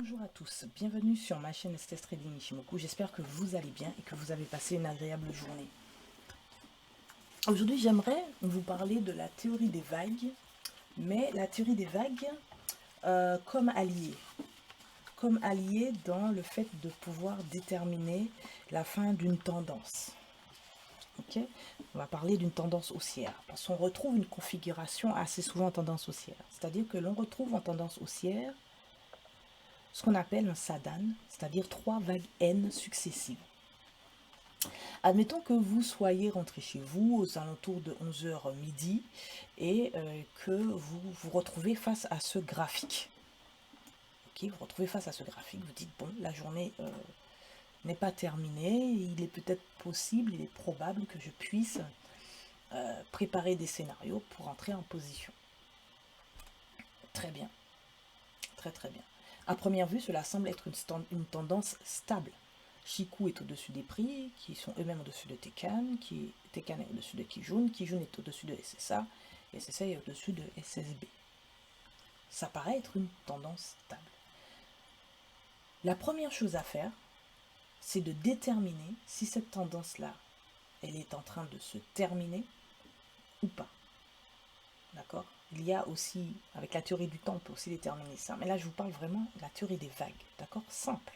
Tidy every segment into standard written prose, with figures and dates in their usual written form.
Bonjour à tous, bienvenue sur ma chaîne STS Trading Ishimoku. J'espère que vous allez bien et que vous avez passé une agréable journée. Aujourd'hui, j'aimerais vous parler de la théorie des vagues, mais la théorie des vagues comme allié dans le fait de pouvoir déterminer la fin d'une tendance. Ok, on va parler d'une tendance haussière, parce qu'on retrouve une configuration assez souvent en tendance haussière. C'est-à-dire que l'on retrouve en tendance haussière ce qu'on appelle un sadan, c'est-à-dire 3 vagues N successives. Admettons que vous soyez rentré chez vous aux alentours de 11h midi et que vous vous retrouvez face à ce graphique. Okay, vous retrouvez face à ce graphique, vous dites, bon, la journée n'est pas terminée, il est peut-être possible, il est probable que je puisse préparer des scénarios pour entrer en position. Très bien, très très bien. À première vue, cela semble être une tendance stable. Shiku est au-dessus des prix, qui sont eux-mêmes au-dessus de Tekan, Tekan est au-dessus de Kijun est au-dessus de SSA, et SSA est au-dessus de SSB. Ça paraît être une tendance stable. La première chose à faire, c'est de déterminer si cette tendance-là, elle est en train de se terminer ou pas. D'accord? Il y a aussi, avec la théorie du temps, on peut aussi déterminer ça. Mais là, je vous parle vraiment de la théorie des vagues. D'accord? Simple.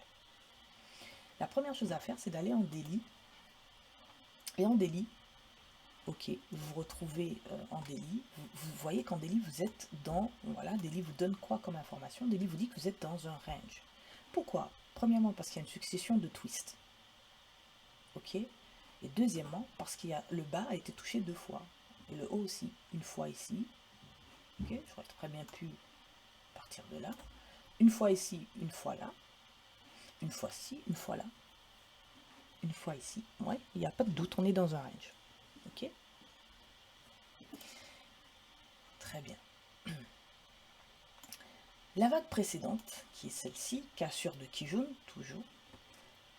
La première chose à faire, c'est d'aller en daily. Et en daily, ok, vous vous retrouvez en daily. Vous voyez qu'en daily, vous êtes dans... Voilà, daily vous donne quoi comme information? Daily vous dit que vous êtes dans un range. Pourquoi? Premièrement, parce qu'il y a une succession de twists. Ok? Et deuxièmement, parce qu'il y a le bas a été touché 2 fois. Et le haut aussi. Une fois ici. Ok? J'aurais très bien pu partir de là. Une fois ici, une fois là. Une fois ci, une fois là. Une fois ici. Ouais, il n'y a pas de doute, on est dans un range. Ok? Très bien. La vague précédente, qui est celle-ci, cassure de Kijun, toujours,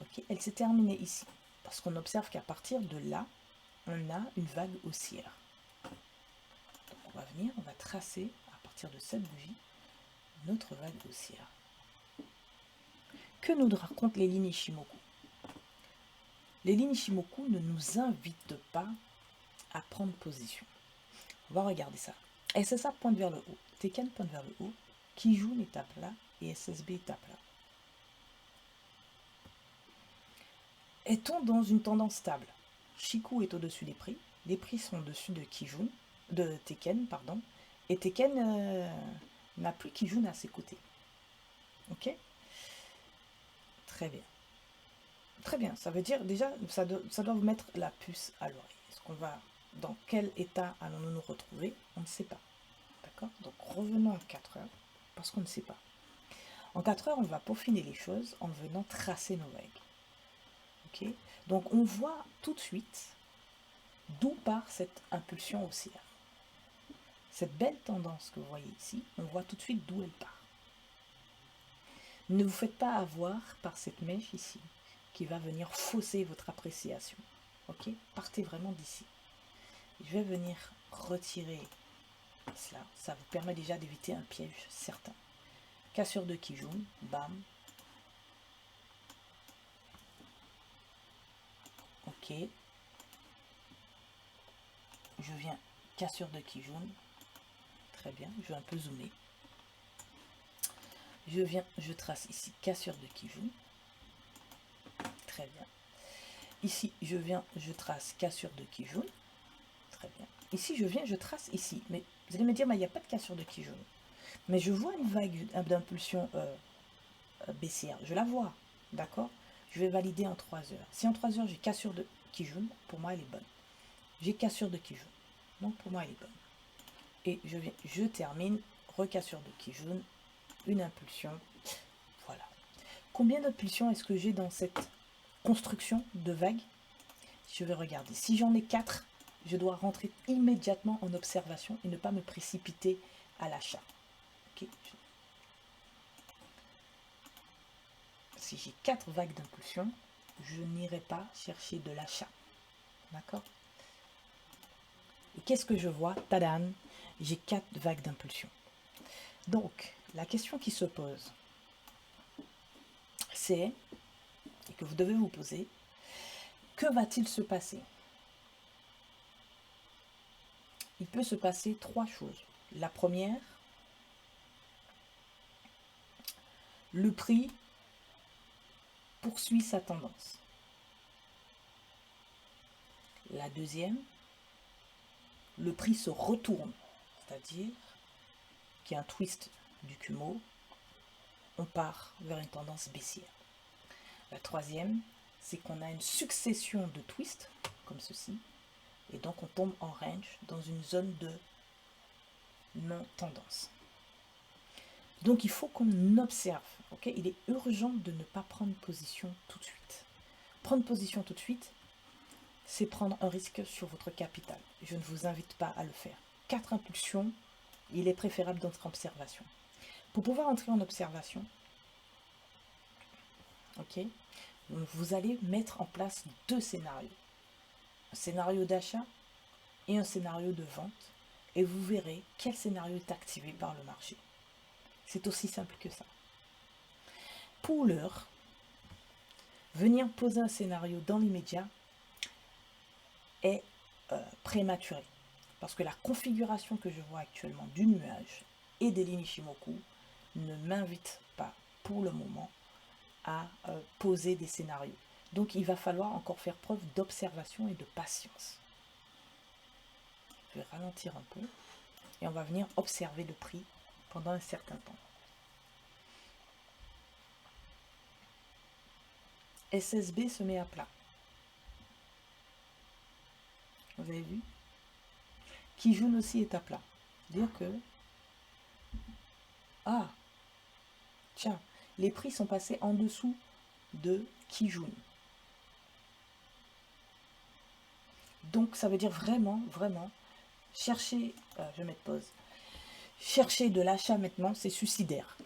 okay, elle s'est terminée ici. Parce qu'on observe qu'à partir de là, on a une vague haussière. Donc on va venir, on va tracer, à partir de cette bougie, notre vague haussière. Que nous racontent les lignes Ishimoku? Les lignes Ishimoku ne nous invitent pas à prendre position. On va regarder ça. SSA pointe vers le haut, Tekken pointe vers le haut, Kijun étape là et SSB étape là. Est-on dans une tendance stable? Shiku est au-dessus des prix. Les prix sont au-dessus de Kijun, de Tekken, pardon. Et Tekken n'a plus Kijun à ses côtés. Ok? Très bien. Très bien. Ça veut dire déjà, ça doit vous mettre la puce à l'oreille. Est-ce qu'on va, dans quel état allons-nous nous retrouver? On ne sait pas. D'accord? Donc revenons en 4 heures, parce qu'on ne sait pas. En 4 heures, on va peaufiner les choses en venant tracer nos vagues. Ok? Donc on voit tout de suite d'où part cette impulsion haussière. Cette belle tendance que vous voyez ici, on voit tout de suite d'où elle part. Ne vous faites pas avoir par cette mèche ici, qui va venir fausser votre appréciation. Ok? Partez vraiment d'ici. Je vais venir retirer cela. Ça vous permet déjà d'éviter un piège certain. Cassure de Kijun, bam. Ok. Je viens, cassure de Kijun. Très bien, je vais un peu zoomer. Je viens, je trace ici, cassure de Kijun. Très bien. Ici, je viens, je trace cassure de Kijun. Très bien. Ici, je viens, je trace ici. Mais vous allez me dire, mais il n'y a pas de cassure de Kijun. Mais je vois une vague d'impulsion baissière. Je la vois. D'accord? Je vais valider en 3 heures. Si en 3 heures, j'ai cassure de Kijun, pour moi, elle est bonne. J'ai cassure de Kijun. Donc, pour moi, elle est bonne. Et je viens, je termine, recassure de Kijun, une impulsion. Voilà. Combien d'impulsions est-ce que j'ai dans cette construction de vague? Je vais regarder. Si j'en ai 4, je dois rentrer immédiatement en observation et ne pas me précipiter à l'achat. Okay. Si j'ai 4 vagues d'impulsion, je n'irai pas chercher de l'achat. D'accord? Et qu'est-ce que je vois? Tadam! J'ai 4 vagues d'impulsion. Donc, la question qui se pose, c'est, et que vous devez vous poser, que va-t-il se passer? Il peut se passer trois choses. La première, le prix poursuit sa tendance. La deuxième, le prix se retourne, c'est-à-dire qu'il y a un twist du Kumo, on part vers une tendance baissière. La troisième, c'est qu'on a une succession de twists, comme ceci, et donc on tombe en range dans une zone de non-tendance. Donc il faut qu'on observe, ok? Il est urgent de ne pas prendre position tout de suite. Prendre position tout de suite, c'est prendre un risque sur votre capital. Je ne vous invite pas à le faire. 4 impulsions, il est préférable d'entrer en observation. Pour pouvoir entrer en observation, ok, vous allez mettre en place deux scénarios. Un scénario d'achat et un scénario de vente. Et vous verrez quel scénario est activé par le marché. C'est aussi simple que ça. Pour l'heure, venir poser un scénario dans l'immédiat est prématuré. Parce que la configuration que je vois actuellement du nuage et des lignes Ichimoku ne m'invite pas pour le moment à poser des scénarios. Donc il va falloir encore faire preuve d'observation et de patience. Je vais ralentir un peu et on va venir observer le prix pendant un certain temps. SSB se met à plat. Vous avez vu? Kijun aussi est à plat. C'est-à-dire que, ah, tiens, les prix sont passés en dessous de Kijun. Donc ça veut dire vraiment, vraiment, chercher, je vais mettre pause, chercher de l'achat maintenant, c'est suicidaire.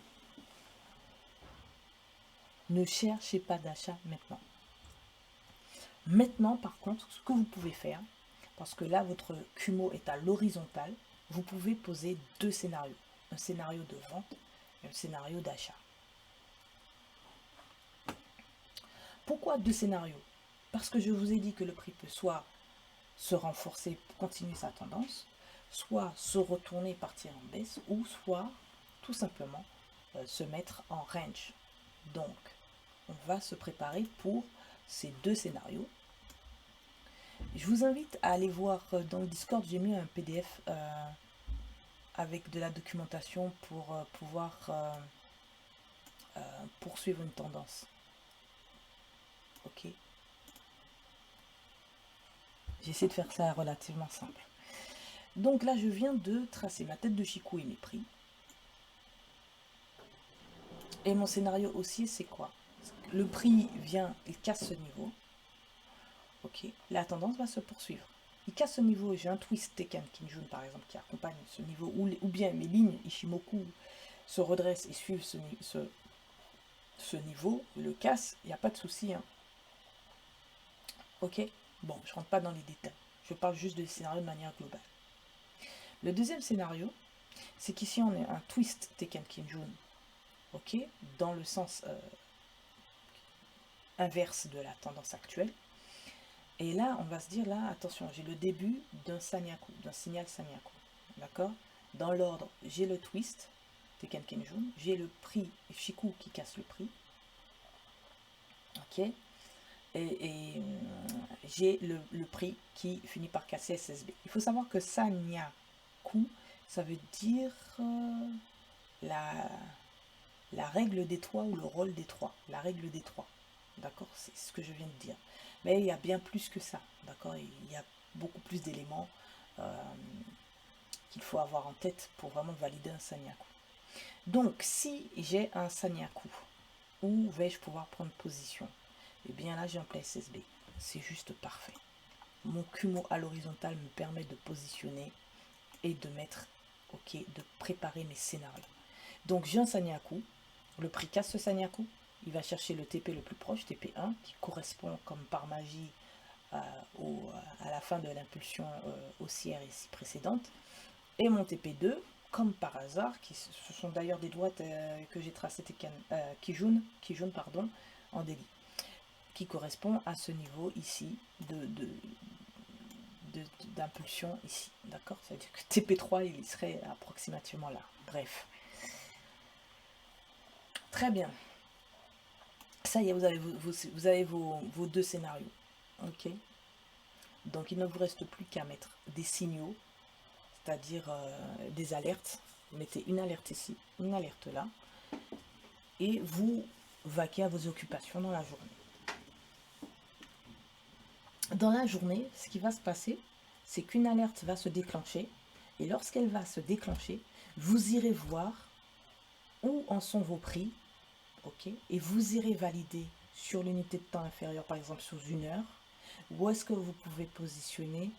Ne cherchez pas d'achat maintenant. Maintenant, par contre, ce que vous pouvez faire, parce que là, votre Kumo est à l'horizontale, vous pouvez poser deux scénarios. Un scénario de vente et un scénario d'achat. Pourquoi deux scénarios? Parce que je vous ai dit que le prix peut soit se renforcer, continuer sa tendance, soit se retourner, partir en baisse, ou soit tout simplement se mettre en range. Donc, on va se préparer pour ces deux scénarios. Je vous invite à aller voir dans le Discord, j'ai mis un PDF avec de la documentation pour pouvoir poursuivre une tendance. Ok. J'essaie de faire ça relativement simple. Donc là, je viens de tracer ma tête de Chikou et mes prix. Et mon scénario haussier, c'est quoi? Le prix vient, il casse ce niveau. Ok, la tendance va se poursuivre. Il casse ce niveau, j'ai un twist Teken Kinjun par exemple qui accompagne ce niveau, ou bien mes lignes Ichimoku se redressent et suivent ce niveau, le casse, il n'y a pas de souci. Hein. Ok, bon, je ne rentre pas dans les détails, je parle juste de scénario de manière globale. Le deuxième scénario, c'est qu'ici on a un twist Teken Kinjun, ok, dans le sens inverse de la tendance actuelle. Et là, on va se dire, là, attention, j'ai le début d'un sanyaku, d'un signal sanyaku. D'accord? Dans l'ordre, j'ai le twist, Teken Kinjun, j'ai le prix, Chikou qui casse le prix. Ok? Et j'ai le prix qui finit par casser SSB. Il faut savoir que sanyaku, ça veut dire la règle des trois ou le rôle des trois. La règle des trois. D'accord? C'est ce que je viens de dire. Mais il y a bien plus que ça, d'accord? Il y a beaucoup plus d'éléments qu'il faut avoir en tête pour vraiment valider un sanyaku. Donc, si j'ai un sanyaku, où vais-je pouvoir prendre position? Eh bien là, j'ai un plat SSB. C'est juste parfait. Mon Kumo à l'horizontale me permet de positionner et de mettre, ok, de préparer mes scénarios. Donc, j'ai un sanyaku. Le prix casse ce sanyaku. Il va chercher le TP le plus proche, TP1, qui correspond comme par magie à la fin de l'impulsion haussière ici précédente. Et mon TP2, comme par hasard, ce sont d'ailleurs des droites que j'ai tracées Kijun, pardon, en daily, qui correspond à ce niveau ici d'impulsion ici, d'accord? Ça veut dire que TP3, il serait approximativement là. Bref. Très bien. Ça y est, vous avez vos deux scénarios. Ok. Donc, il ne vous reste plus qu'à mettre des signaux, c'est-à-dire des alertes. Vous mettez une alerte ici, une alerte là, et vous vaquez à vos occupations dans la journée. Dans la journée, ce qui va se passer, c'est qu'une alerte va se déclencher, et lorsqu'elle va se déclencher, vous irez voir où en sont vos prix, ok, et vous irez valider sur l'unité de temps inférieure, par exemple sous 1 heure, où est-ce que vous pouvez positionner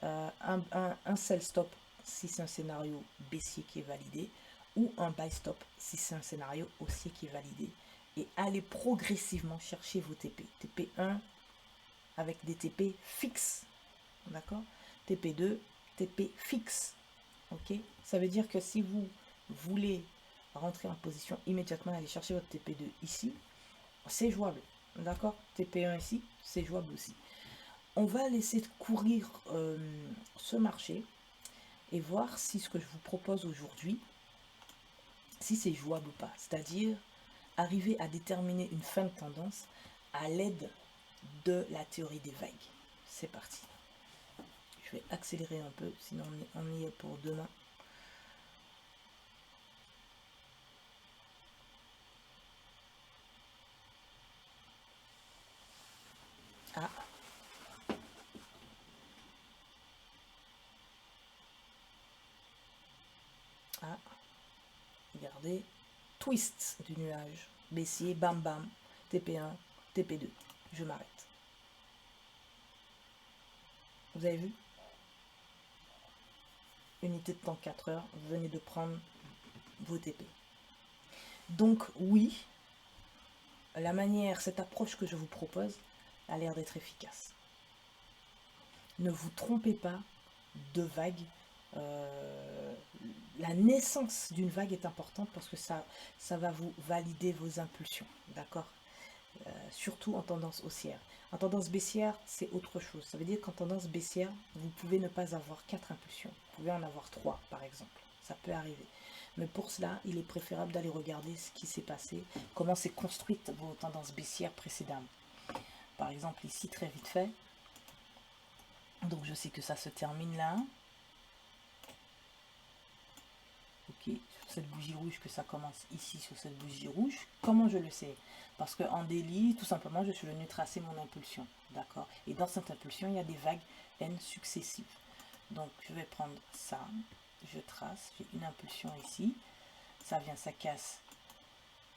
un sell stop si c'est un scénario baissier qui est validé, ou un buy stop si c'est un scénario haussier qui est validé, et allez progressivement chercher vos TP. TP1 avec des TP fixes, d'accord? TP2, TP fixe, ok? Ça veut dire que si vous voulez rentrer en position immédiatement, aller chercher votre TP2 ici, c'est jouable, d'accord? TP1 ici, c'est jouable aussi. On va laisser courir ce marché et voir si ce que je vous propose aujourd'hui, si c'est jouable ou pas. C'est-à-dire arriver à déterminer une fin de tendance à l'aide de la théorie des vagues. C'est parti. Je vais accélérer un peu, sinon on y est pour demain. Ah. Ah. Regardez. Twist du nuage. Baissier, bam bam. TP1, TP2. Je m'arrête. Vous avez vu? Unité de temps 4 heures. Vous venez de prendre vos TP. Donc oui, la manière, cette approche que je vous propose a l'air d'être efficace. Ne vous trompez pas de vague. La naissance d'une vague est importante parce que ça va vous valider vos impulsions, d'accord? Surtout en tendance haussière. En tendance baissière, c'est autre chose. Ça veut dire qu'en tendance baissière, vous pouvez ne pas avoir 4 impulsions. Vous pouvez en avoir 3, par exemple. Ça peut arriver. Mais pour cela, il est préférable d'aller regarder ce qui s'est passé, comment s'est construite vos tendances baissières précédemment. Par exemple, ici, très vite fait. Donc, je sais que ça se termine là. Ok, sur cette bougie rouge, que ça commence ici, sur cette bougie rouge. Comment je le sais? Parce qu'en daily, tout simplement, je suis venu tracer mon impulsion. D'accord? Et dans cette impulsion, il y a des vagues N successives. Donc, je vais prendre ça. Je trace. J'ai une impulsion ici. Ça vient, ça casse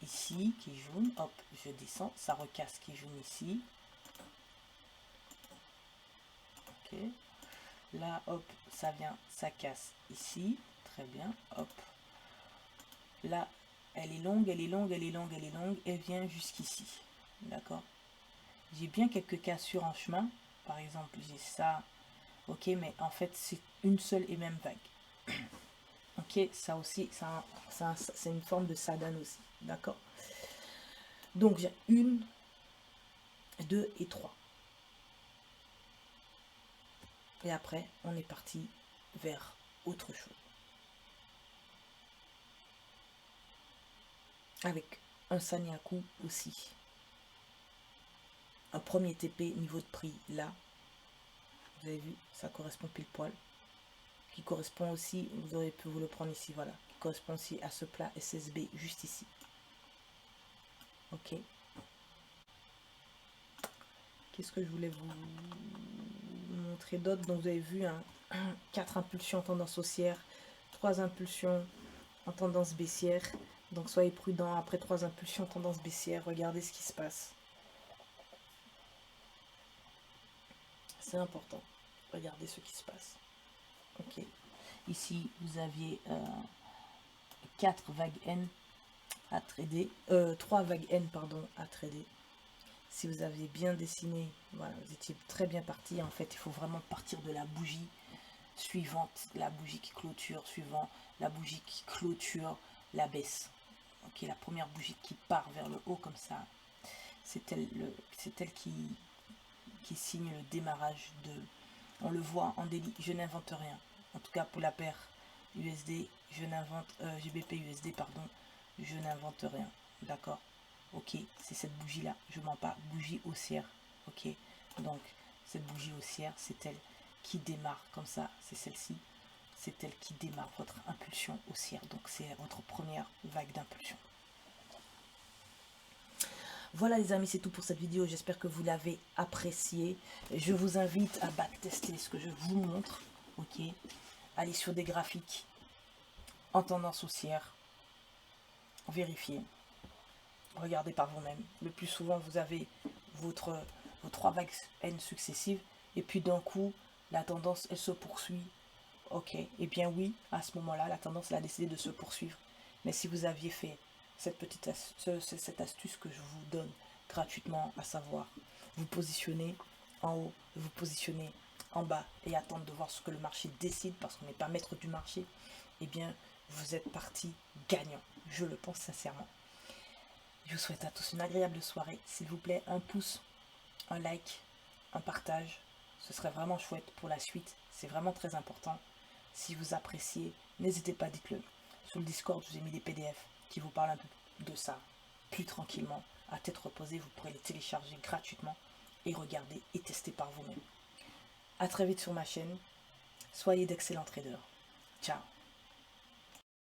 ici, qui est jaune. Hop, je descends. Ça recasse, qui est jaune ici. Ok. Là, hop, ça vient, ça casse ici. Très bien. Hop. Là, elle est longue, elle est longue, elle est longue, elle est longue. Elle vient jusqu'ici. D'accord? J'ai bien quelques cassures en chemin. Par exemple, j'ai ça. Ok, mais en fait, c'est une seule et même vague. Ok, ça aussi, c'est une forme de sadhana aussi. D'accord? Donc, j'ai 1, 2 et 3. Et après, on est parti vers autre chose. Avec un sanyaku aussi. Un premier TP, niveau de prix, là. Vous avez vu, ça correspond pile poil. Qui correspond aussi, vous auriez pu vous le prendre ici, voilà. Qui correspond aussi à ce plat SSB, juste ici. Ok. Qu'est-ce que je voulais vous montrer d'autre? Donc vous avez vu, hein, 4 impulsions en tendance haussière, 3 impulsions en tendance baissière. Donc soyez prudents, après 3 impulsions en tendance baissière, regardez ce qui se passe. C'est important. Regardez ce qui se passe. Ok. Ici, vous aviez 4 vagues N à trader. 3 vagues N, pardon, à trader. Si vous aviez bien dessiné, voilà, vous étiez très bien parti. En fait, il faut vraiment partir de la bougie suivante, la bougie qui clôture, suivant la bougie qui clôture la baisse. Ok, la première bougie qui part vers le haut comme ça. c'est elle qui signe le démarrage de... On le voit en délit, je n'invente rien. En tout cas pour la paire USD, je n'invente... GBP USD, pardon, je n'invente rien. D'accord? Ok, c'est cette bougie-là, je mens pas, bougie haussière. Ok, donc cette bougie haussière, c'est elle qui démarre comme ça, c'est celle-ci. C'est elle qui démarre votre impulsion haussière. Donc c'est votre première vague d'impulsion. Voilà les amis, c'est tout pour cette vidéo. J'espère que vous l'avez apprécié. Je vous invite à backtester ce que je vous montre. Ok, allez sur des graphiques en tendance haussière. Vérifiez. Regardez par vous-même. Le plus souvent, vous avez vos 3 vagues N successives. Et puis d'un coup, la tendance, elle se poursuit. Ok, et bien oui, à ce moment-là, la tendance elle a décidé de se poursuivre. Mais si vous aviez fait cette astuce que je vous donne gratuitement, à savoir vous positionner en haut, vous positionner en bas et attendre de voir ce que le marché décide parce qu'on n'est pas maître du marché, eh bien vous êtes parti gagnant. Je le pense sincèrement. Je vous souhaite à tous une agréable soirée. S'il vous plaît, un pouce, un like, un partage. Ce serait vraiment chouette pour la suite. C'est vraiment très important. Si vous appréciez, n'hésitez pas, dites-le. Sur le Discord, je vous ai mis des PDF qui vous parlent un peu de ça, plus tranquillement, à tête reposée. Vous pourrez les télécharger gratuitement et regarder et tester par vous-même. A très vite sur ma chaîne. Soyez d'excellents traders. Ciao.